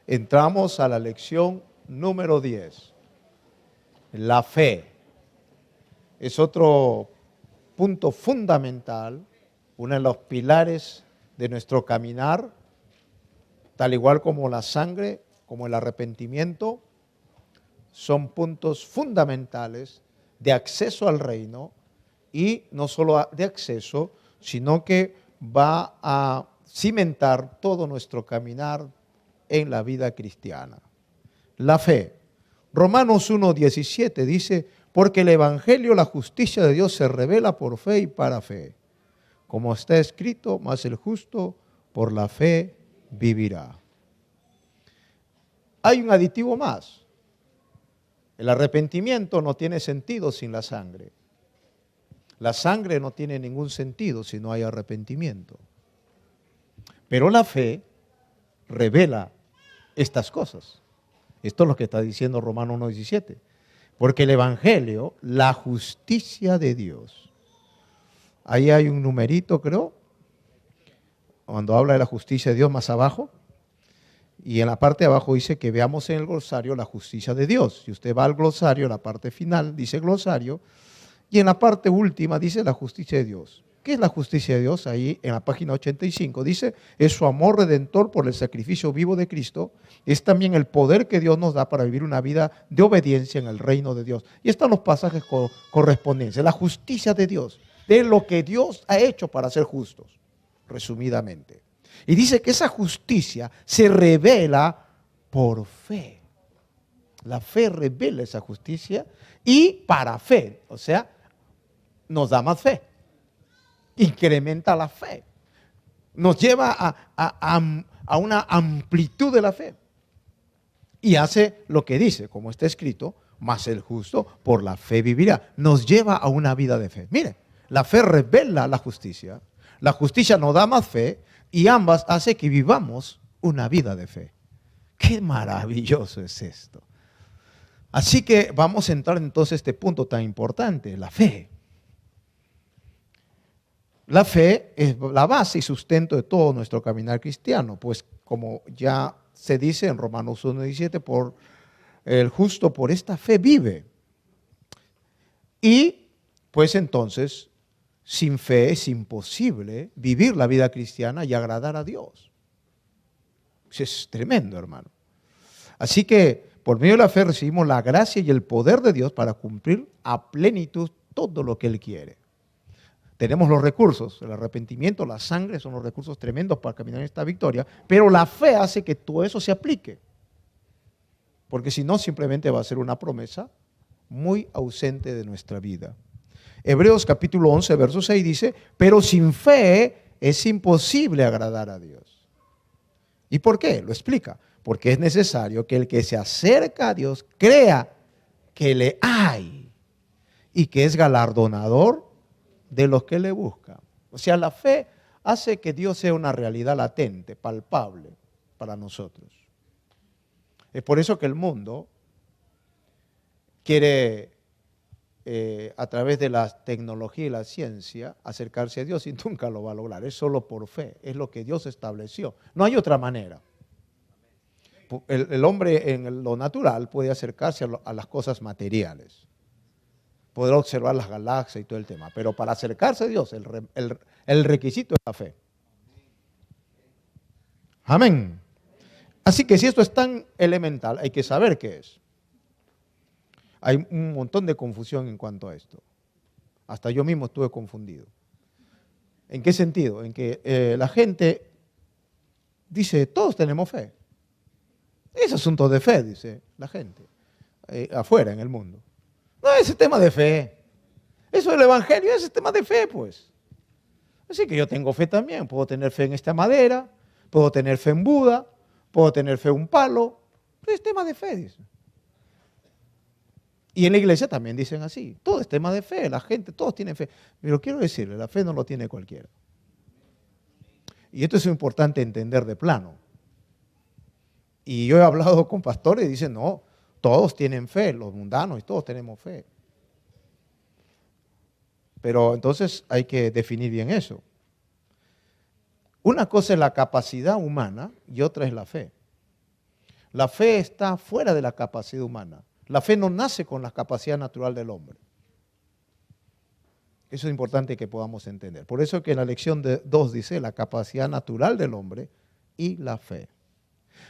entramos a la lección número 10. La fe es otro punto fundamental, uno de los pilares de nuestro caminar, tal igual como la sangre, como el arrepentimiento, son puntos fundamentales de acceso al reino, y no solo de acceso, sino que va a cimentar todo nuestro caminar en la vida cristiana. La fe. Romanos 1:17 dice, porque el evangelio, la justicia de Dios se revela por fe y para fe. Como está escrito, mas el justo por la fe vivirá. Hay un aditivo más. El arrepentimiento no tiene sentido sin la sangre. La sangre no tiene ningún sentido si no hay arrepentimiento. Pero la fe revela estas cosas. Esto es lo que está diciendo Romanos 1:17. Porque el evangelio, la justicia de Dios. Ahí hay un numerito, creo, cuando habla de la justicia de Dios más abajo. Y en la parte de abajo dice que veamos en el glosario la justicia de Dios. Si usted va al glosario, en la parte final dice glosario, y en la parte última dice la justicia de Dios. ¿Qué es la justicia de Dios? Ahí en la página 85 dice, es su amor redentor por el sacrificio vivo de Cristo, es también el poder que Dios nos da para vivir una vida de obediencia en el reino de Dios. Y están los pasajes correspondientes, la justicia de Dios, de lo que Dios ha hecho para ser justos, resumidamente. Y dice que esa justicia se revela por fe. La fe revela esa justicia y para fe, o sea, nos da más fe. Incrementa la fe, nos lleva a una amplitud de la fe y hace lo que dice, como está escrito, mas el justo por la fe vivirá. Nos lleva a una vida de fe. Mire, la fe revela la justicia nos da más fe y ambas hace que vivamos una vida de fe. ¡Qué maravilloso es esto! Así que vamos a entrar entonces a este punto tan importante, la fe. La fe es la base y sustento de todo nuestro caminar cristiano, pues como ya se dice en Romanos 1:17, por el justo por esta fe vive. Y pues entonces, sin fe es imposible vivir la vida cristiana y agradar a Dios. Eso es tremendo, hermano. Así que por medio de la fe recibimos la gracia y el poder de Dios para cumplir a plenitud todo lo que Él quiere. Tenemos los recursos, el arrepentimiento, la sangre son los recursos tremendos para caminar en esta victoria, pero la fe hace que todo eso se aplique. Porque si no, simplemente va a ser una promesa muy ausente de nuestra vida. Hebreos capítulo 11, verso 6 dice, pero sin fe es imposible agradar a Dios. ¿Y por qué? Lo explica. Porque es necesario que el que se acerca a Dios crea que le hay y que es galardonador de los que le buscan. O sea, la fe hace que Dios sea una realidad latente, palpable para nosotros. Es por eso que el mundo quiere, a través de la tecnología y la ciencia, acercarse a Dios y nunca lo va a lograr. Es solo por fe, es lo que Dios estableció. No hay otra manera. El hombre en lo natural puede acercarse a las cosas materiales. Podrá observar las galaxias y todo el tema. Pero para acercarse a Dios, el requisito es la fe. Amén. Así que si esto es tan elemental, hay que saber qué es. Hay un montón de confusión en cuanto a esto. Hasta yo mismo estuve confundido. ¿En qué sentido? En que la gente dice, todos tenemos fe. Es asunto de fe, dice la gente, afuera en el mundo. No, ese tema de fe. Eso del evangelio es tema de fe, pues. Así que yo tengo fe también. Puedo tener fe en esta madera, puedo tener fe en Buda, puedo tener fe en un palo. Pero es tema de fe, dice. Y en la iglesia también dicen así. Todo es tema de fe, la gente, todos tienen fe. Pero quiero decirle, la fe no lo tiene cualquiera. Y esto es importante entender de plano. Y yo he hablado con pastores y dicen, no, todos tienen fe, los mundanos y todos tenemos fe. Pero entonces hay que definir bien eso. Una cosa es la capacidad humana y otra es la fe. La fe está fuera de la capacidad humana. La fe no nace con la capacidad natural del hombre. Eso es importante que podamos entender. Por eso que en la lección 2 dice la capacidad natural del hombre y la fe.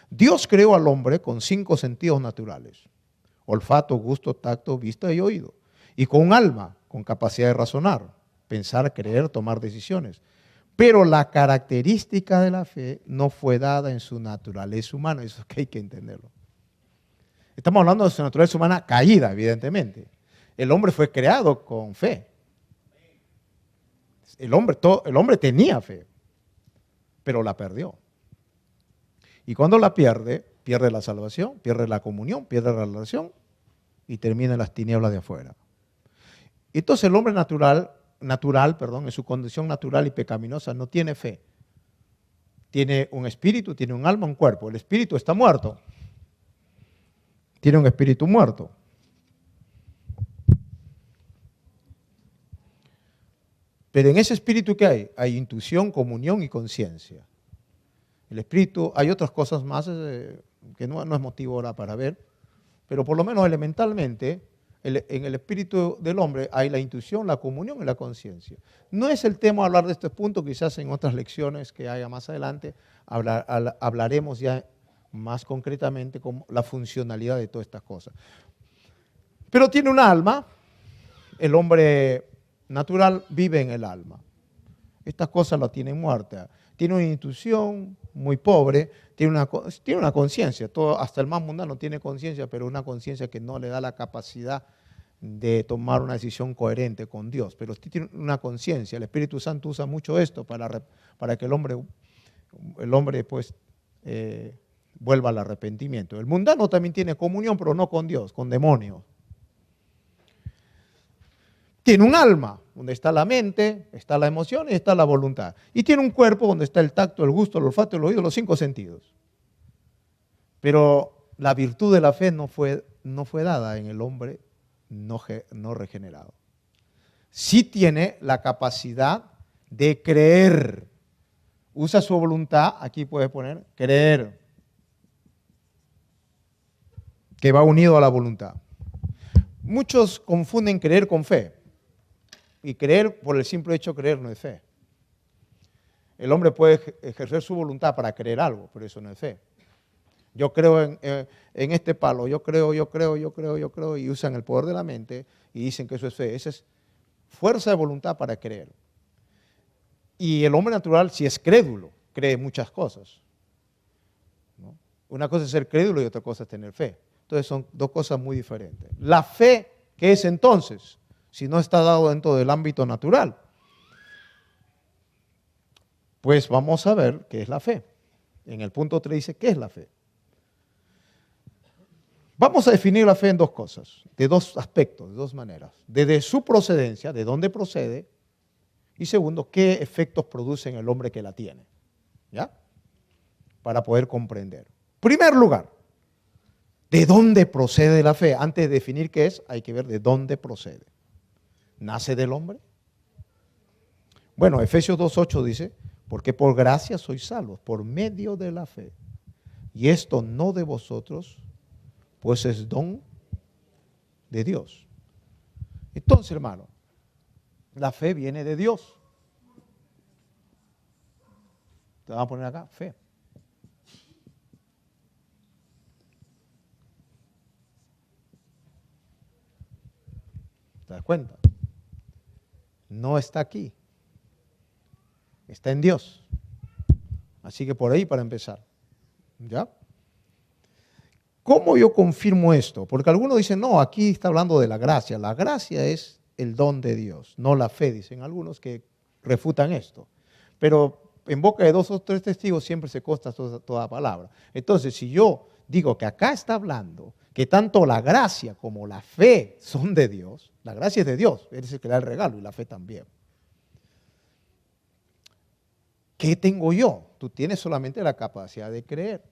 Dios creó al hombre con 5 sentidos naturales: olfato, gusto, tacto, vista y oído. Y con un alma, con capacidad de razonar, pensar, creer, tomar decisiones. Pero la característica de la fe no fue dada en su naturaleza humana. Eso es que hay que entenderlo. Estamos hablando de su naturaleza humana caída, evidentemente. El hombre fue creado con fe. El hombre tenía fe, pero la perdió. Y cuando la pierde, pierde la salvación, pierde la comunión, pierde la relación y termina en las tinieblas de afuera. Entonces el hombre natural, en su condición natural y pecaminosa, no tiene fe. Tiene un espíritu, tiene un alma, un cuerpo. El espíritu está muerto. Tiene un espíritu muerto. Pero en ese espíritu, ¿qué hay? Hay intuición, comunión y conciencia. El espíritu, hay otras cosas más que no es motivo ahora para ver, pero por lo menos elementalmente, en el espíritu del hombre hay la intuición, la comunión y la conciencia. No es el tema hablar de este punto, quizás en otras lecciones que haya más adelante hablaremos ya más concretamente con la funcionalidad de todas estas cosas. Pero tiene un alma, el hombre natural vive en el alma. Estas cosas las tienen muertas. Tiene una intuición muy pobre, tiene una conciencia. Hasta el más mundano tiene conciencia, pero una conciencia que no le da la capacidad de tomar una decisión coherente con Dios. Pero tiene una conciencia. El Espíritu Santo usa mucho esto para que el hombre pues, vuelva al arrepentimiento. El mundano también tiene comunión, pero no con Dios, con demonios. Tiene un alma, donde está la mente, está la emoción y está la voluntad. Y tiene un cuerpo donde está el tacto, el gusto, el olfato, el oído, los 5 sentidos. Pero la virtud de la fe no fue dada en el hombre no regenerado. Sí tiene la capacidad de creer. Usa su voluntad, aquí puede poner creer, que va unido a la voluntad. Muchos confunden creer con fe. Y creer, por el simple hecho de creer, no es fe. El hombre puede ejercer su voluntad para creer algo, pero eso no es fe. Yo creo en este palo, yo creo, y usan el poder de la mente y dicen que eso es fe. Esa es fuerza de voluntad para creer. Y el hombre natural, si es crédulo, cree muchas cosas, ¿no? Una cosa es ser crédulo y otra cosa es tener fe. Entonces son dos cosas muy diferentes. La fe, ¿qué es entonces? Si no está dado dentro del ámbito natural. Pues vamos a ver qué es la fe. En el punto 3 dice, ¿qué es la fe? Vamos a definir la fe en dos cosas, de dos aspectos, de dos maneras. Desde su procedencia, de dónde procede, y segundo, qué efectos produce en el hombre que la tiene. ¿Ya? Para poder comprender. Primer lugar, ¿de dónde procede la fe? Antes de definir qué es, hay que ver de dónde procede. ¿Nace del hombre? Bueno, Efesios 2:8 dice, porque por gracia sois salvos, por medio de la fe. Y esto no de vosotros, pues es don de Dios. Entonces, hermano, la fe viene de Dios. Te van a poner acá, fe. ¿Te das cuenta? No está aquí, está en Dios. Así que por ahí para empezar. ¿Ya? ¿Cómo yo confirmo esto? Porque algunos dicen, no, aquí está hablando de la gracia. La gracia es el don de Dios, no la fe, dicen algunos que refutan esto. Pero en boca de 2 o 3 testigos siempre se consta toda palabra. Entonces, si yo digo que acá está hablando que tanto la gracia como la fe son de Dios, la gracia es de Dios, Él es el que da el regalo y la fe también. ¿Qué tengo yo? Tú tienes solamente la capacidad de creer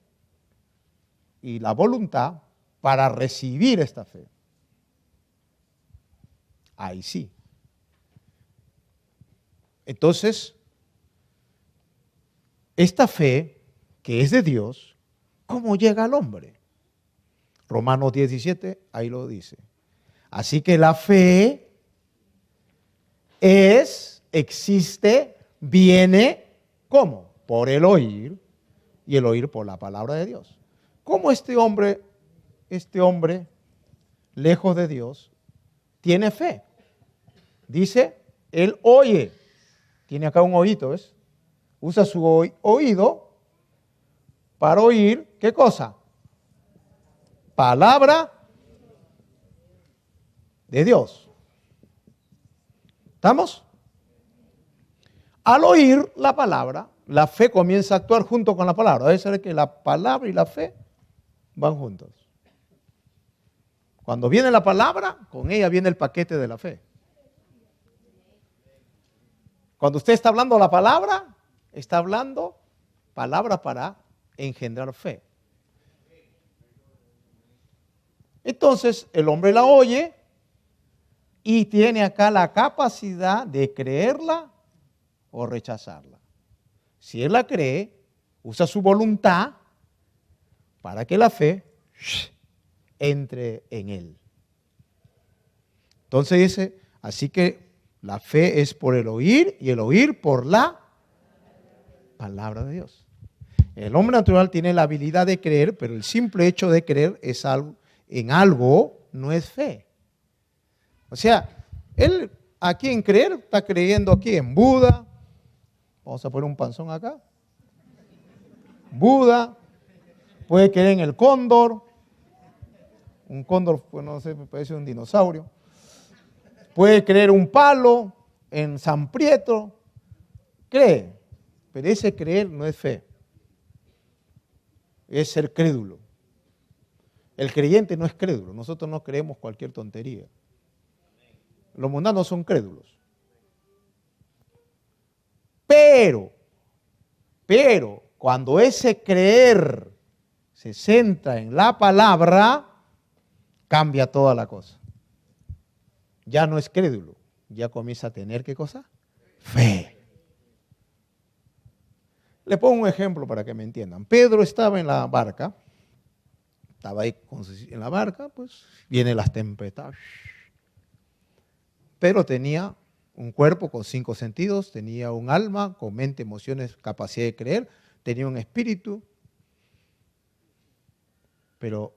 y la voluntad para recibir esta fe. Ahí sí. Entonces, esta fe que es de Dios, ¿cómo llega al hombre? Romanos 17, ahí lo dice. Así que la fe existe, viene, ¿cómo? Por el oír, y el oír por la palabra de Dios. ¿Cómo este hombre, lejos de Dios, tiene fe? Dice, él oye. Tiene acá un oído, ¿ves? Usa su oído para oír, ¿qué cosa? Palabra de Dios. ¿Estamos? Al oír la palabra, la fe comienza a actuar junto con la palabra. Debe ser que la palabra y la fe van juntos. Cuando viene la palabra, con ella viene el paquete de la fe. Cuando usted está hablando la palabra, está hablando palabra para engendrar fe. Entonces, el hombre la oye y tiene acá la capacidad de creerla o rechazarla. Si él la cree, usa su voluntad para que la fe entre en él. Entonces dice, así que la fe es por el oír y el oír por la palabra de Dios. El hombre natural tiene la habilidad de creer, pero el simple hecho de creer es algo, en algo no es fe. O sea, él aquí en creer está creyendo aquí en Buda. Vamos a poner un panzón acá. Buda. Puede creer en el cóndor. Un cóndor, pues no sé, me parece un dinosaurio. Puede creer un palo en San Prieto. Cree. Pero ese creer no es fe. Es ser crédulo. El creyente no es crédulo. Nosotros no creemos cualquier tontería. Los mundanos son crédulos. Pero, cuando ese creer se centra en la palabra, cambia toda la cosa. Ya no es crédulo, ya comienza a tener, ¿qué cosa? Fe. Le pongo un ejemplo para que me entiendan. Pedro estaba en la barca, estaba ahí en la barca, pues vienen las tempestades. Pero tenía un cuerpo con 5 sentidos, tenía un alma con mente, emociones, capacidad de creer, tenía un espíritu, pero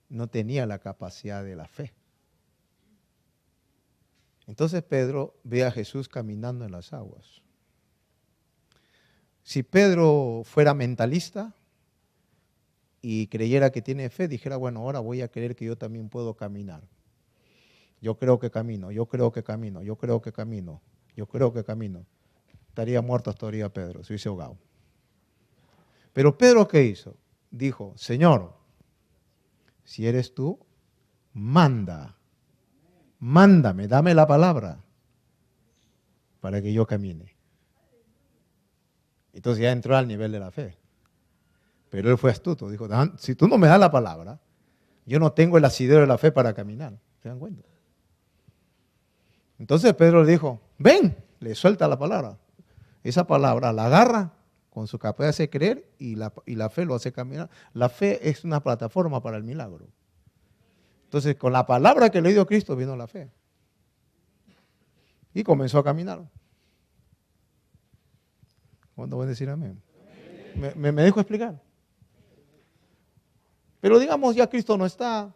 no tenía la capacidad de la fe. Entonces Pedro ve a Jesús caminando en las aguas. Si Pedro fuera mentalista y creyera que tiene fe, dijera, bueno, ahora voy a creer que yo también puedo caminar. Yo creo que camino, yo creo que camino, yo creo que camino, yo creo que camino. Estaría muerto todavía Pedro, se hubiese ahogado. Pero Pedro, ¿qué hizo? Dijo, Señor, si eres tú, mándame, dame la palabra para que yo camine. Entonces ya entró al nivel de la fe. Pero él fue astuto, dijo, si tú no me das la palabra, yo no tengo el asidero de la fe para caminar. ¿Se dan cuenta? Entonces Pedro le dijo, ven, le suelta la palabra. Esa palabra la agarra con su capacidad de creer y la fe lo hace caminar. La fe es una plataforma para el milagro. Entonces con la palabra que le dio Cristo vino la fe. Y comenzó a caminar. ¿Cuándo voy a decir amén? Me dejo explicar. Pero digamos ya Cristo no está.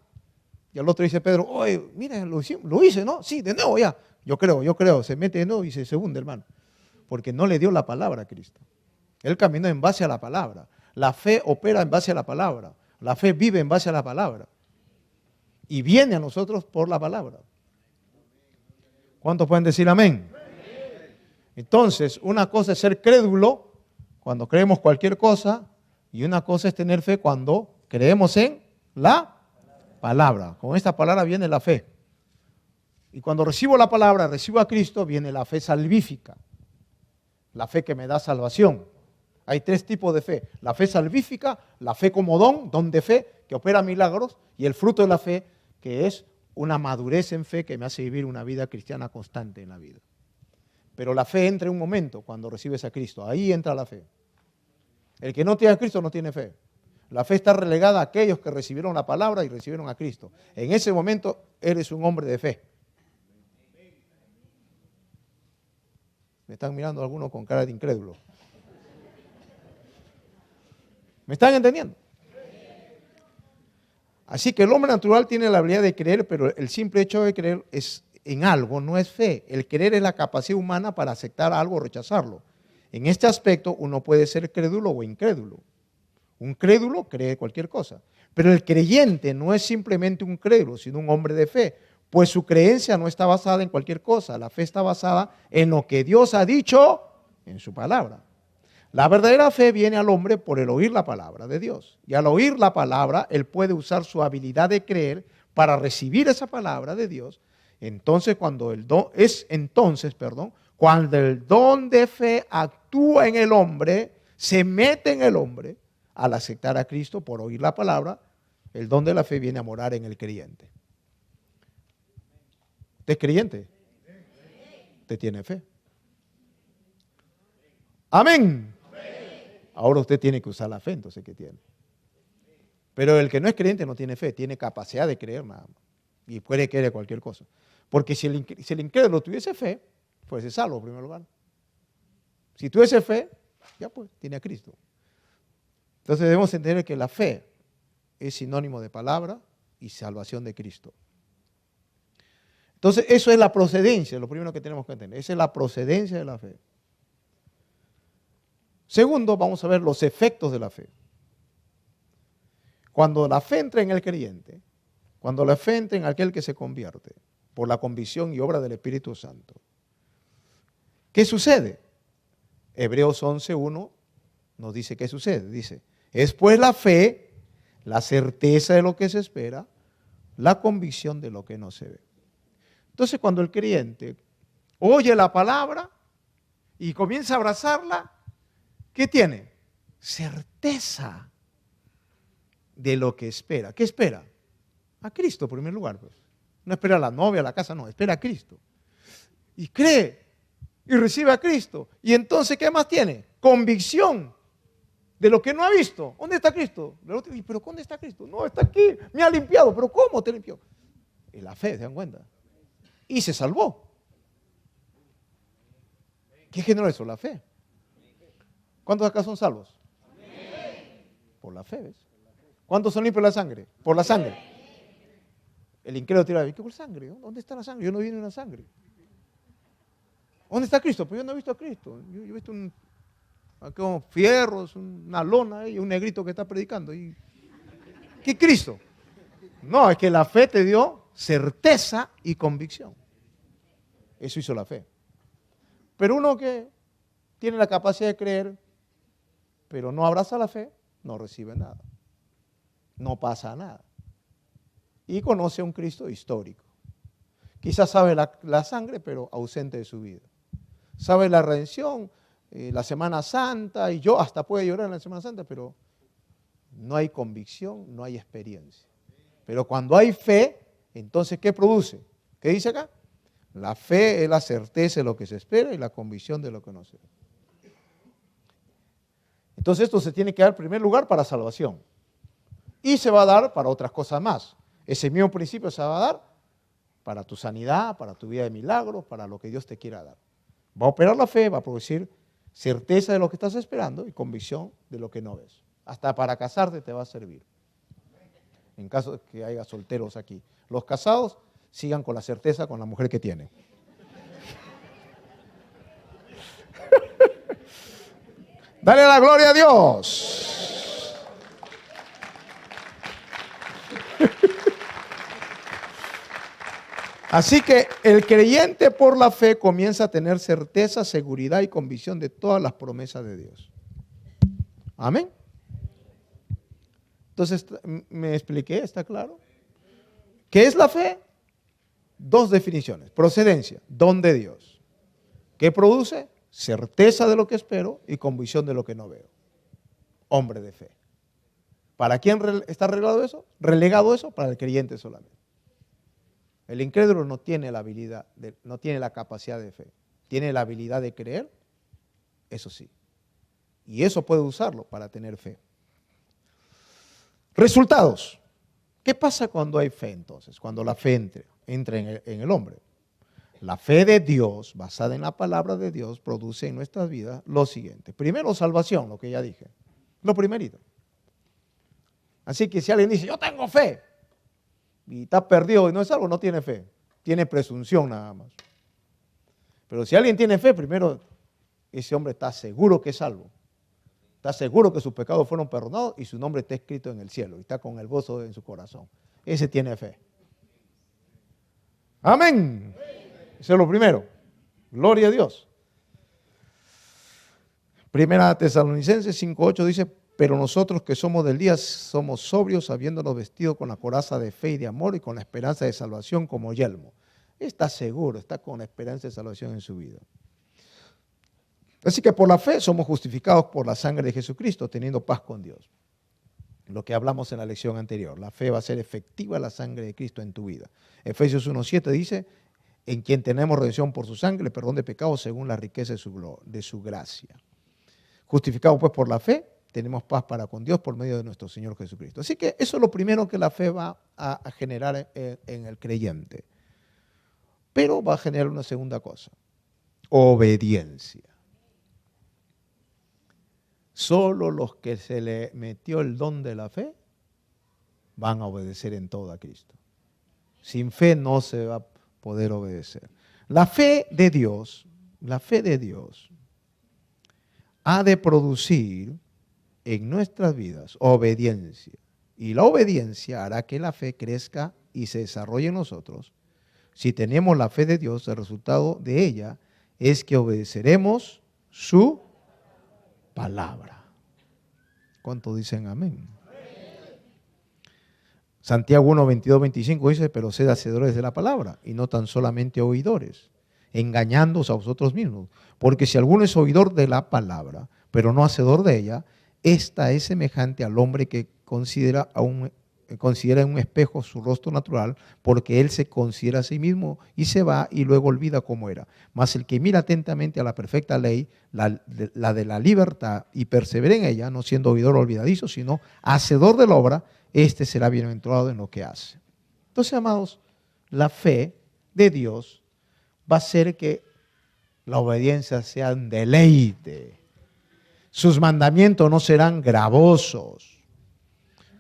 Y al otro dice Pedro, oye, mira, lo hice, ¿no? Sí, de nuevo ya. Yo creo. Se mete de nuevo y se hunde, hermano. Porque no le dio la palabra a Cristo. Él caminó en base a la palabra. La fe opera en base a la palabra. La fe vive en base a la palabra. Y viene a nosotros por la palabra. ¿Cuántos pueden decir amén? Entonces, una cosa es ser crédulo cuando creemos cualquier cosa. Y una cosa es tener fe cuando creemos en la palabra. Con esta palabra viene la fe. Y cuando recibo la palabra, recibo a Cristo, viene la fe salvífica. La fe que me da salvación. Hay 3 tipos de fe. La fe salvífica, la fe como don de fe, que opera milagros, y el fruto de la fe, que es una madurez en fe que me hace vivir una vida cristiana constante en la vida. Pero la fe entra en un momento cuando recibes a Cristo. Ahí entra la fe. El que no tiene a Cristo no tiene fe. La fe está relegada a aquellos que recibieron la palabra y recibieron a Cristo. En ese momento eres un hombre de fe. Me están mirando algunos con cara de incrédulo. ¿Me están entendiendo? Así que el hombre natural tiene la habilidad de creer, pero el simple hecho de creer en algo no es fe. El creer es la capacidad humana para aceptar algo o rechazarlo. En este aspecto uno puede ser crédulo o incrédulo. Un crédulo cree cualquier cosa. Pero el creyente no es simplemente un crédulo, sino un hombre de fe. Pues su creencia no está basada en cualquier cosa. La fe está basada en lo que Dios ha dicho en su palabra. La verdadera fe viene al hombre por el oír la palabra de Dios. Y al oír la palabra, él puede usar su habilidad de creer para recibir esa palabra de Dios. Entonces, cuando el don de fe actúa en el hombre, se mete en el hombre, al aceptar a Cristo por oír la palabra, el don de la fe viene a morar en el creyente. ¿Usted es creyente? Usted tiene fe. Amén. Ahora usted tiene que usar la fe, entonces, ¿qué tiene? Pero el que no es creyente no tiene fe, tiene capacidad de creer nada más. Y puede creer cualquier cosa. Porque si el incrédulo tuviese fe, fuese salvo en primer lugar. Si tuviese fe, ya pues, tiene a Cristo. Entonces debemos entender que la fe es sinónimo de palabra y salvación de Cristo. Entonces eso es la procedencia, lo primero que tenemos que entender. Esa es la procedencia de la fe. Segundo, vamos a ver los efectos de la fe. Cuando la fe entra en el creyente, cuando la fe entra en aquel que se convierte por la convicción y obra del Espíritu Santo, ¿qué sucede? Hebreos 11:1 nos dice qué sucede. Dice, es pues la fe, la certeza de lo que se espera, la convicción de lo que no se ve. Entonces, cuando el creyente oye la palabra y comienza a abrazarla, ¿qué tiene? Certeza de lo que espera. ¿Qué espera? A Cristo, en primer lugar. Pues. No espera a la novia, a la casa, no, espera a Cristo. Y cree y recibe a Cristo. Y entonces, ¿qué más tiene? Convicción de lo que no ha visto. ¿Dónde está Cristo? ¿Pero dónde está Cristo? No, está aquí, me ha limpiado. ¿Pero cómo te limpió? En la fe, ¿se dan cuenta? Y se salvó. ¿Qué generó eso? La fe. ¿Cuántos acá son salvos? Por la fe, ¿ves? ¿Cuántos son limpios de la sangre? Por la sangre. El incrédulo tira, ¿qué por sangre? ¿Dónde está la sangre? Yo no vi una sangre. ¿Dónde está Cristo? Pues yo no he visto a Cristo. Yo he visto unos fierros, una lona y un negrito que está predicando. ¿Qué Cristo? No, es que la fe te dio certeza y convicción. Eso hizo la fe. Pero uno que tiene la capacidad de creer, pero no abraza la fe, no recibe nada. No pasa nada. Y conoce a un Cristo histórico. Quizás sabe la sangre, pero ausente de su vida. Sabe la redención, la Semana Santa, y yo hasta puede llorar en la Semana Santa, pero no hay convicción, no hay experiencia. Pero cuando hay fe, entonces, ¿qué produce? ¿Qué dice acá? La fe es la certeza de lo que se espera y la convicción de lo que no se ve. Entonces esto se tiene que dar en primer lugar para salvación. Y se va a dar para otras cosas más. Ese mismo principio se va a dar para tu sanidad, para tu vida de milagros, para lo que Dios te quiera dar. Va a operar la fe, va a producir certeza de lo que estás esperando y convicción de lo que no ves. Hasta para casarte te va a servir. En caso de que haya solteros aquí. Los casados sigan con la certeza con la mujer que tienen. Dale la gloria a Dios. Así que el creyente por la fe comienza a tener certeza, seguridad y convicción de todas las promesas de Dios. Amén. Entonces, ¿me expliqué? ¿Está claro? ¿Qué es la fe? Dos definiciones. Procedencia, don de Dios. ¿Qué produce? Certeza de lo que espero y convicción de lo que no veo. Hombre de fe. ¿Para quién está relegado eso? Relegado eso para el creyente solamente. El incrédulo no tiene la habilidad, no tiene la capacidad de fe. Tiene la habilidad de creer, eso sí. Y eso puede usarlo para tener fe. Resultados. ¿Qué pasa cuando hay fe entonces? Cuando la fe entra en el hombre. La fe de Dios, basada en la palabra de Dios, produce en nuestras vidas lo siguiente. Primero, salvación, lo que ya dije. Lo primerito. Así que si alguien dice, yo tengo fe, y está perdido y no es salvo, no tiene fe. Tiene presunción nada más. Pero si alguien tiene fe, primero, ese hombre está seguro que es salvo. Está seguro que sus pecados fueron perdonados y su nombre está escrito en el cielo. Y está con el gozo en su corazón. Ese tiene fe. Amén. Eso es lo primero. Gloria a Dios. Primera Tesalonicenses 5:8 dice, pero nosotros que somos del día somos sobrios, habiéndonos vestido con la coraza de fe y de amor y con la esperanza de salvación como yelmo. Está seguro, está con la esperanza de salvación en su vida. Así que por la fe somos justificados por la sangre de Jesucristo, teniendo paz con Dios. Lo que hablamos en la lección anterior, la fe va a ser efectiva la sangre de Cristo en tu vida. Efesios 1:7 dice, en quien tenemos redención por su sangre, perdón de pecados según la riqueza de su gracia. Justificados pues por la fe, tenemos paz para con Dios por medio de nuestro Señor Jesucristo. Así que eso es lo primero que la fe va a generar en el creyente. Pero va a generar una segunda cosa, obediencia. Solo los que se le metió el don de la fe van a obedecer en todo a Cristo. Sin fe no se va a poder obedecer. La fe de Dios ha de producir en nuestras vidas obediencia. Y la obediencia hará que la fe crezca y se desarrolle en nosotros. Si tenemos la fe de Dios, el resultado de ella es que obedeceremos su palabra. ¿Cuántos dicen amén? Santiago 1, 22, 25 dice, pero sed hacedores de la palabra y no tan solamente oidores, engañándoos a vosotros mismos. Porque si alguno es oidor de la palabra, pero no hacedor de ella, esta es semejante al hombre que considera en un espejo su rostro natural, porque él se considera a sí mismo y se va y luego olvida cómo era. Mas el que mira atentamente a la perfecta ley, la de la libertad, y persevera en ella, no siendo oidor olvidadizo, sino hacedor de la obra, este será bienaventurado en lo que hace. Entonces, amados, la fe de Dios va a hacer que la obediencia sea un deleite. Sus mandamientos no serán gravosos.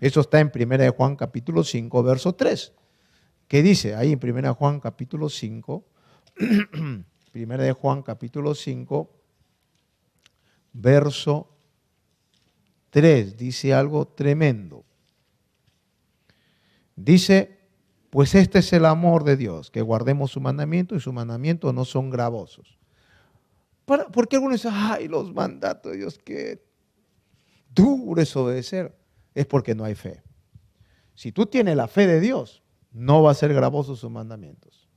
Eso está en 1 Juan capítulo 5, verso 3. ¿Qué dice ahí en 1 Juan capítulo 5? 1 Juan capítulo 5, verso 3. Dice algo tremendo. Dice, pues este es el amor de Dios, que guardemos su mandamiento y sus mandamientos no son gravosos. Porque algunos dicen, ay, los mandatos de Dios, qué duro es obedecer. Es porque no hay fe. Si tú tienes la fe de Dios, no va a ser gravoso sus mandamientos.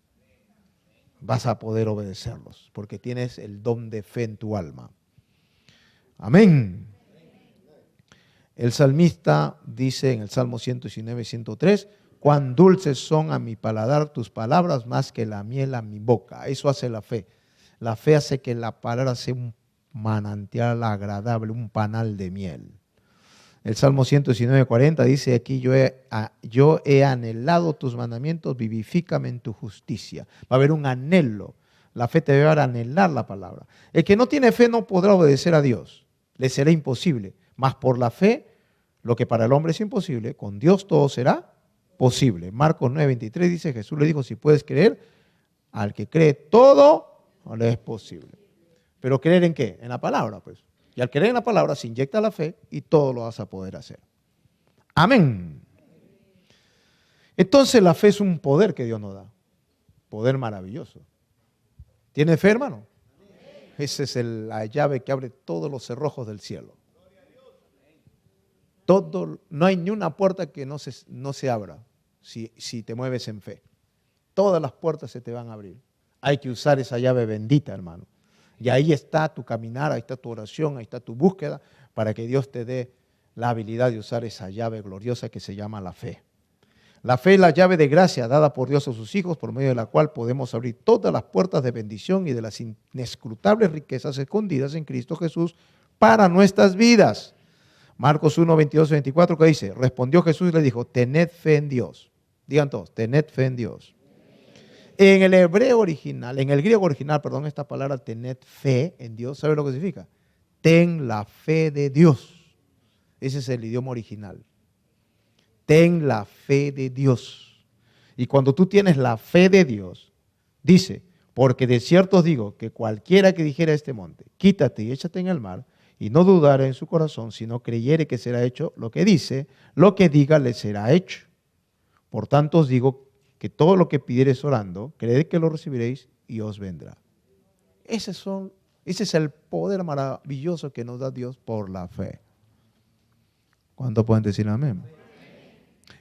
Vas a poder obedecerlos, porque tienes el don de fe en tu alma. Amén. El salmista dice en el Salmo 119, 103, cuán dulces son a mi paladar tus palabras más que la miel a mi boca. Eso hace la fe. La fe hace que la palabra sea un manantial agradable, un panal de miel. El Salmo 119, 40 dice aquí, yo he anhelado tus mandamientos, vivifícame en tu justicia. Va a haber un anhelo. La fe te debe dar a anhelar la palabra. El que no tiene fe no podrá obedecer a Dios. Le será imposible. Mas por la fe, lo que para el hombre es imposible, con Dios todo será posible. Marcos 9, 23 dice, Jesús le dijo, si puedes creer, al que cree todo le es posible. Pero ¿creer en qué? En la palabra, pues. Y al creer en la palabra se inyecta la fe y todo lo vas a poder hacer. Amén. Entonces la fe es un poder que Dios nos da. Poder maravilloso. ¿Tiene fe, hermano? Esa es la llave que abre todos los cerrojos del cielo. No hay ni una puerta que no se abra si te mueves en fe. Todas las puertas se te van a abrir. Hay que usar esa llave bendita, hermano. Y ahí está tu caminar, ahí está tu oración, ahí está tu búsqueda, para que Dios te dé la habilidad de usar esa llave gloriosa que se llama la fe. La fe es la llave de gracia dada por Dios a sus hijos, por medio de la cual podemos abrir todas las puertas de bendición y de las inescrutables riquezas escondidas en Cristo Jesús para nuestras vidas. Marcos 1, 22, 24, ¿qué dice? Respondió Jesús y le dijo, tened fe en Dios. Digan todos, tened fe en Dios. En el hebreo original, en el griego original, perdón, esta palabra tened fe en Dios, ¿sabe lo que significa? Ten la fe de Dios. Ese es el idioma original. Ten la fe de Dios. Y cuando tú tienes la fe de Dios, dice, porque de cierto os digo que cualquiera que dijera a este monte, quítate y échate en el mar, y no dudara en su corazón, sino creyere que será hecho lo que dice, lo que diga le será hecho. Por tanto os digo que todo lo que pidiereis orando, creed que lo recibiréis y os vendrá. Ese es el poder maravilloso que nos da Dios por la fe. ¿Cuánto pueden decir amén?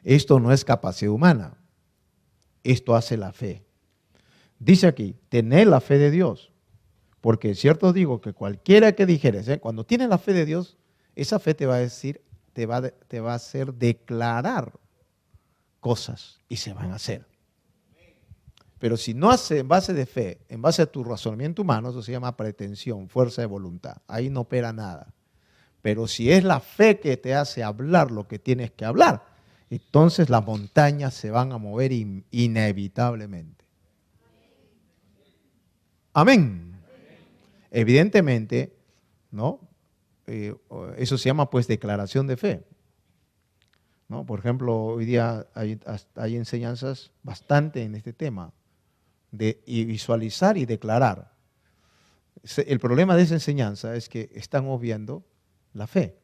Esto no es capacidad humana, esto hace la fe. Dice aquí, tened la fe de Dios, porque cierto digo que cualquiera que dijeres, cuando tienes la fe de Dios, esa fe te va a decir, te va a hacer declarar cosas y se van a hacer. Pero si no hace en base de fe, en base a tu razonamiento humano, eso se llama pretensión, fuerza de voluntad. Ahí no opera nada. Pero si es la fe que te hace hablar lo que tienes que hablar, entonces las montañas se van a mover inevitablemente. Amén. Evidentemente, ¿no? Eso se llama pues declaración de fe. ¿No? Por ejemplo, hoy día hay enseñanzas bastante en este tema de visualizar y declarar. El problema de esa enseñanza es que están obviando la fe.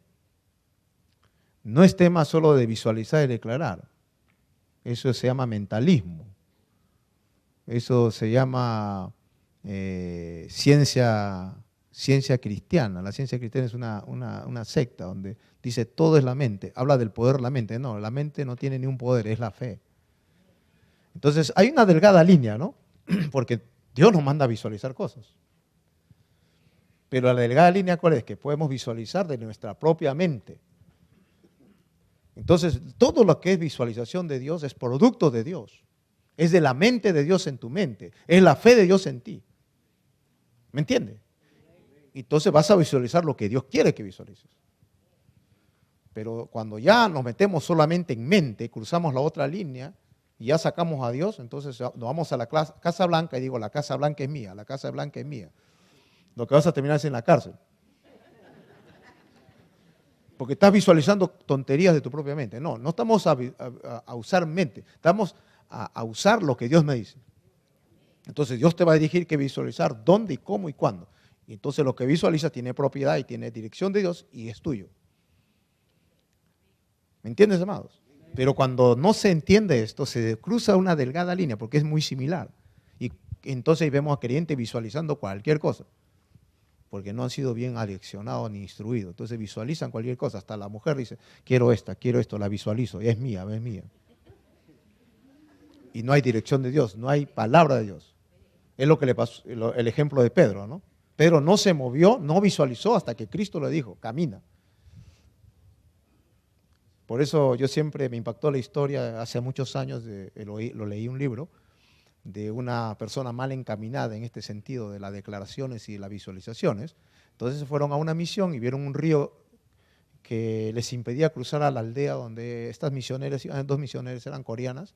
No es tema solo de visualizar y declarar. Eso se llama mentalismo. Eso se llama ciencia cristiana. La ciencia cristiana es una secta donde dice todo es la mente. Habla del poder de la mente. No, la mente no tiene ni un poder, es la fe. Entonces hay una delgada línea, ¿no? Porque Dios nos manda a visualizar cosas. Pero la delgada línea, ¿cuál es? Que podemos visualizar de nuestra propia mente. Entonces, todo lo que es visualización de Dios es producto de Dios. Es de la mente de Dios en tu mente. Es la fe de Dios en ti. ¿Me entiendes? Entonces vas a visualizar lo que Dios quiere que visualices. Pero cuando ya nos metemos solamente en mente, cruzamos la otra línea y ya sacamos a Dios, entonces nos vamos a la Casa Blanca y digo, la Casa Blanca es mía, la Casa Blanca es mía. Lo que vas a terminar es en la cárcel. Porque estás visualizando tonterías de tu propia mente. No estamos a usar mente, estamos a usar lo que Dios me dice. Entonces Dios te va a dirigir que visualizar dónde y cómo y cuándo. Y entonces lo que visualizas tiene propiedad y tiene dirección de Dios y es tuyo. ¿Me entiendes, amados? Pero cuando no se entiende esto, se cruza una delgada línea porque es muy similar. Y entonces vemos a creyentes visualizando cualquier cosa. Porque no han sido bien aleccionados ni instruidos. Entonces visualizan cualquier cosa. Hasta la mujer dice, quiero esto, la visualizo. Y es mía, es mía. Y no hay dirección de Dios, no hay palabra de Dios. Es lo que le pasó, el ejemplo de Pedro, ¿no? Pedro no se movió, no visualizó hasta que Cristo le dijo, camina. Por eso yo siempre me impactó la historia, hace muchos años, lo leí un libro, de una persona mal encaminada en este sentido de las declaraciones y las visualizaciones. Entonces fueron a una misión y vieron un río que les impedía cruzar a la aldea donde estas misioneras, dos misioneras eran coreanas.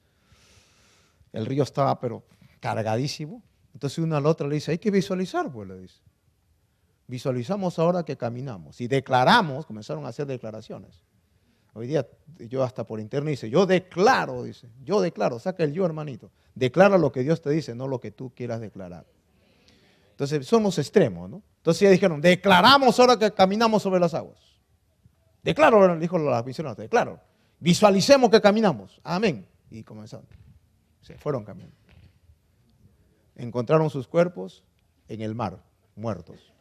El río estaba pero cargadísimo. Entonces una a la otra le dice, hay que visualizar, pues le dice. Visualizamos ahora que caminamos y declaramos, comenzaron a hacer declaraciones. Hoy día yo hasta por internet dice, yo declaro, saca el yo, hermanito. Declara lo que Dios te dice, no lo que tú quieras declarar. Entonces son los extremos, ¿no? Entonces ya dijeron, declaramos ahora que caminamos sobre las aguas. Declaro, dijo la misionera, declaro. Visualicemos que caminamos. Amén. Y comenzaron. Se fueron caminando. Encontraron sus cuerpos en el mar, muertos.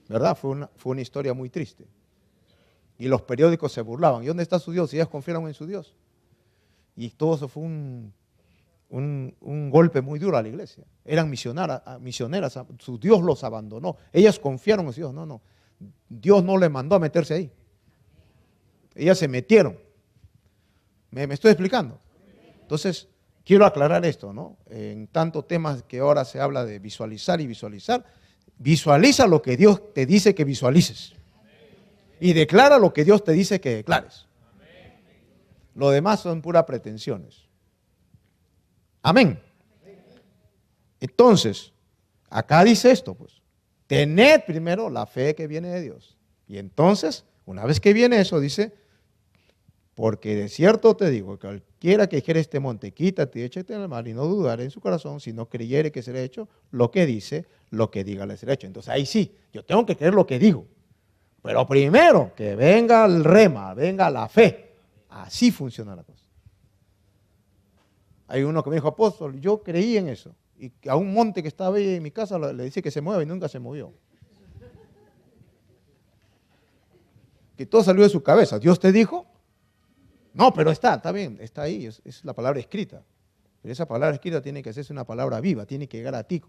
¿Verdad? Fue una historia muy triste. Y los periódicos se burlaban. ¿Y dónde está su Dios? Y ellas confiaron en su Dios. Y todo eso fue un golpe muy duro a la iglesia. Eran misioneras, su Dios los abandonó. Ellas confiaron en su Dios. No. Dios no les mandó a meterse ahí. Ellas se metieron. ¿Me estoy explicando? Entonces, quiero aclarar esto, ¿no? En tantos temas que ahora se habla de visualizar y visualizar, visualiza lo que Dios te dice que visualices. Y declara lo que Dios te dice que declares. Lo demás son puras pretensiones. Amén. Entonces, acá dice esto, pues. Tened primero la fe que viene de Dios. Y entonces, una vez que viene eso, dice, porque de cierto te digo, que cualquiera que dijere este monte, quítate y échate en el mar, y no dudar en su corazón, si no creyere que será hecho lo que dice, lo que diga le será hecho. Entonces ahí sí, yo tengo que creer lo que digo. Pero primero, que venga el rema, venga la fe. Así funciona la cosa. Hay uno que me dijo, apóstol, yo creí en eso. Y a un monte que estaba ahí en mi casa le dice que se mueva y nunca se movió. Que todo salió de su cabeza. ¿Dios te dijo? No, pero está bien, está ahí, es la palabra escrita. Pero esa palabra escrita tiene que hacerse una palabra viva, tiene que llegar a ti.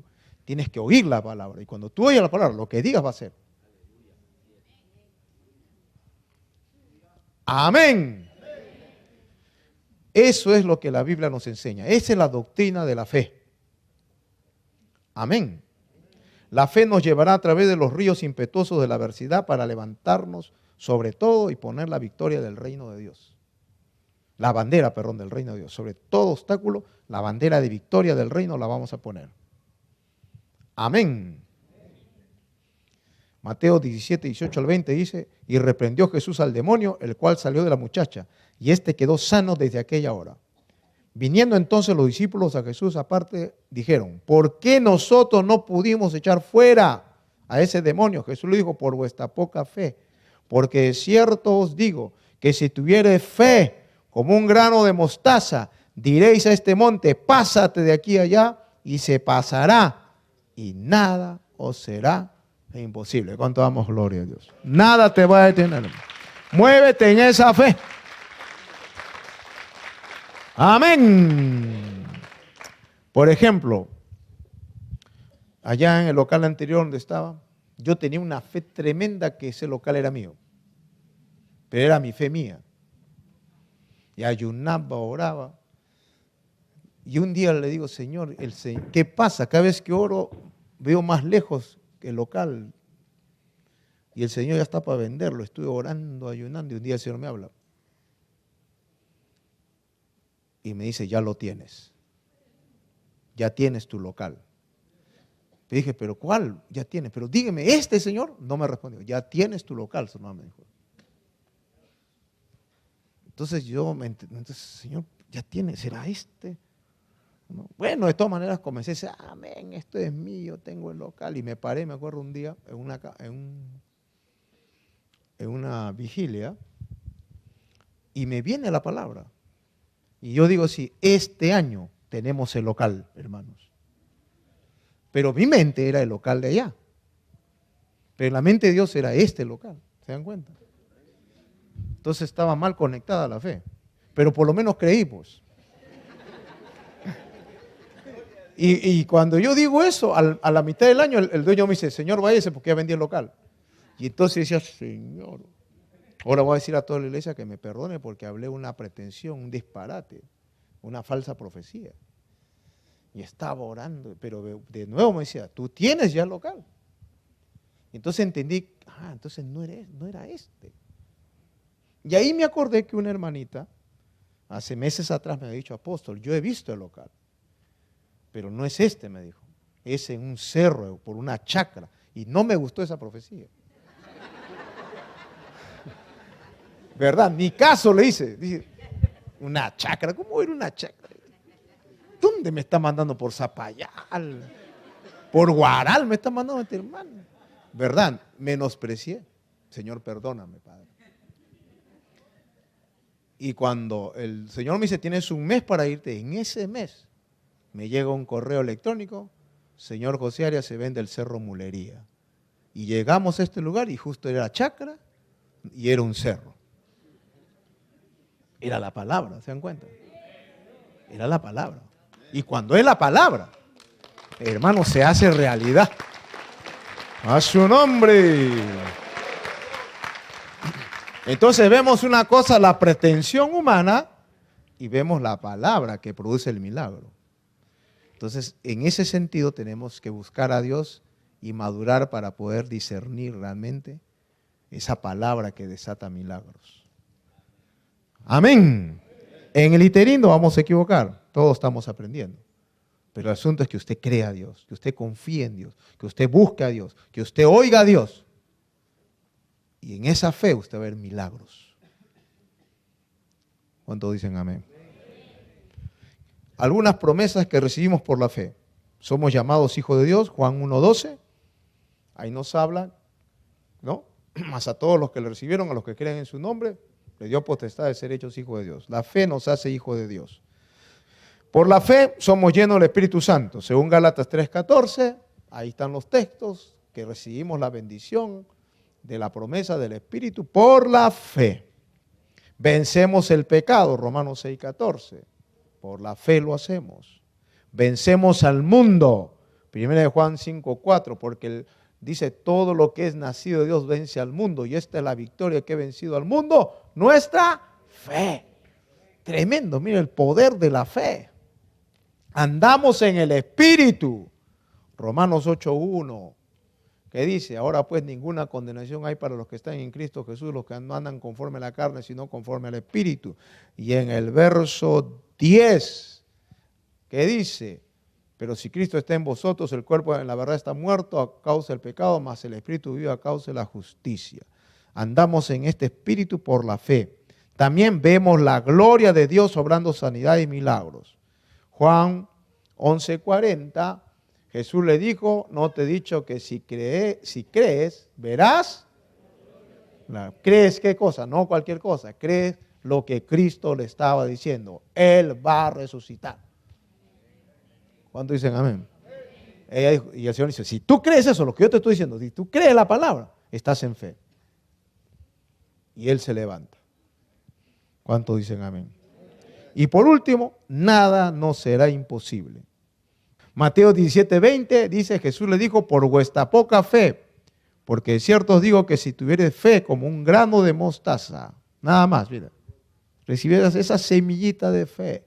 Tienes que oír la palabra. Y cuando tú oyes la palabra, lo que digas va a ser. Amén. Eso es lo que la Biblia nos enseña. Esa es la doctrina de la fe. Amén. La fe nos llevará a través de los ríos impetuosos de la adversidad para levantarnos sobre todo y poner la victoria del reino de Dios. La bandera, perdón, del reino de Dios. Sobre todo obstáculo, la bandera de victoria del reino la vamos a poner. Amén. Mateo 17, 18 al 20 dice, y reprendió Jesús al demonio, el cual salió de la muchacha, y éste quedó sano desde aquella hora. Viniendo entonces los discípulos a Jesús aparte, dijeron, ¿por qué nosotros no pudimos echar fuera a ese demonio? Jesús le dijo, por vuestra poca fe, porque de cierto os digo, que si tuviereis fe como un grano de mostaza, diréis a este monte, pásate de aquí a allá, y se pasará, y nada os será imposible. ¿Cuánto damos gloria a Dios? Nada te va a detener. Muévete en esa fe. Amén. Por ejemplo, allá en el local anterior donde estaba, yo tenía una fe tremenda que ese local era mío. Pero era mi fe mía. Y ayunaba, oraba. Y un día le digo, Señor, ¿qué pasa? Cada vez que oro veo más lejos que el local. Y el Señor ya está para venderlo. Estuve orando, ayunando y un día el Señor me habla. Y me dice, ya lo tienes. Ya tienes tu local. Le dije, ¿pero cuál? Ya tienes. Pero dígame, ¿este Señor? No me respondió. Ya tienes tu local, su hermano me dijo. Entonces entonces, Señor, ya tiene, ¿será este? ¿No? Bueno, de todas maneras comencé a decir, amén, esto es mío, tengo el local. Y me paré, me acuerdo un día, en una vigilia, y me viene la palabra. Y yo digo, sí, este año tenemos el local, hermanos. Pero mi mente era el local de allá. Pero la mente de Dios era este local, ¿se dan cuenta? Entonces estaba mal conectada la fe. Pero por lo menos creí, pues. Y cuando yo digo eso, a la mitad del año, el dueño me dice, Señor, váyase porque ya vendí el local. Y entonces decía, Señor, ahora voy a decir a toda la iglesia que me perdone porque hablé una pretensión, un disparate, una falsa profecía. Y estaba orando, pero de nuevo me decía, tú tienes ya el local. Y entonces entendí, entonces no era este. Y ahí me acordé que una hermanita, hace meses atrás me había dicho, apóstol, yo he visto el local, pero no es este, me dijo. Es en un cerro, por una chacra. Y no me gustó esa profecía. ¿Verdad? Ni caso le hice. Dije, una chacra, ¿cómo era una chacra? ¿Dónde me está mandando? Por Zapayal, por Guaral me está mandando este hermano. ¿Verdad? Menosprecié. Señor, perdóname, Padre. Y cuando el Señor me dice, tienes un mes para irte, en ese mes me llega un correo electrónico, señor José Arias, se vende el Cerro Mulería. Y llegamos a este lugar y justo era chacra y era un cerro. Era la palabra, ¿se dan cuenta? Era la palabra. Y cuando es la palabra, hermano, se hace realidad. A su nombre. Entonces vemos una cosa, la pretensión humana, y vemos la palabra que produce el milagro. Entonces, en ese sentido tenemos que buscar a Dios y madurar para poder discernir realmente esa palabra que desata milagros. Amén. En el interín no vamos a equivocar, todos estamos aprendiendo. Pero el asunto es que usted crea a Dios, que usted confíe en Dios, que usted busque a Dios, que usted oiga a Dios. Y en esa fe usted va a ver milagros. ¿Cuántos dicen amén? Algunas promesas que recibimos por la fe. Somos llamados hijos de Dios, Juan 1:12. Ahí nos habla, ¿no? Mas a todos los que le recibieron, a los que creen en su nombre, le dio potestad de ser hechos hijos de Dios. La fe nos hace hijos de Dios. Por la fe somos llenos del Espíritu Santo. Según Gálatas 3:14, ahí están los textos que recibimos la bendición de la promesa del Espíritu por la fe. Vencemos el pecado, Romanos 6:14. Por la fe lo hacemos. Vencemos al mundo, 1 Juan 5:4, porque dice todo lo que es nacido de Dios vence al mundo. Y esta es la victoria que ha vencido al mundo, nuestra fe. Tremendo, mira el poder de la fe. Andamos en el Espíritu. Romanos 8:1, que dice, ahora pues ninguna condenación hay para los que están en Cristo Jesús, los que no andan conforme a la carne, sino conforme al Espíritu. Y en el verso 10, que dice, pero si Cristo está en vosotros, el cuerpo en la verdad está muerto a causa del pecado, mas el Espíritu vive a causa de la justicia. Andamos en este Espíritu por la fe. También vemos la gloria de Dios obrando sanidad y milagros. Juan 11:40, Jesús le dijo, no te he dicho que si crees, verás. ¿Crees qué cosa? No cualquier cosa. Crees lo que Cristo le estaba diciendo. Él va a resucitar. ¿Cuántos dicen amén? Y el Señor dice, si tú crees eso, lo que yo te estoy diciendo, si tú crees la palabra, estás en fe. Y Él se levanta. ¿Cuántos dicen amén? Y por último, nada nos será imposible. Mateo 17:20 dice, Jesús le dijo, por vuestra poca fe, porque de cierto os digo que si tuvieres fe como un grano de mostaza, nada más, mira, recibieras esa semillita de fe,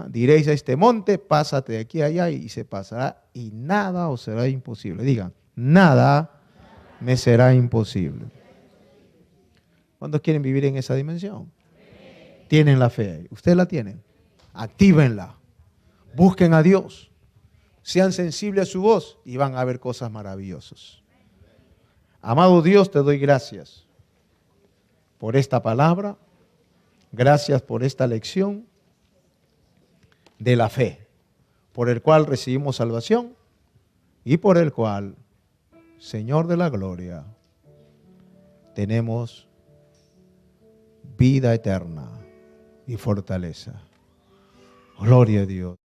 diréis a este monte, pásate de aquí a allá y se pasará y nada os será imposible. Digan, nada me será imposible. ¿Cuántos quieren vivir en esa dimensión? Tienen la fe. ¿Ustedes la tienen? Actívenla. Busquen a Dios. Sean sensibles a su voz y van a ver cosas maravillosas. Amado Dios, te doy gracias por esta palabra. Gracias por esta lección de la fe, por el cual recibimos salvación y por el cual, Señor de la gloria, tenemos vida eterna y fortaleza. Gloria a Dios.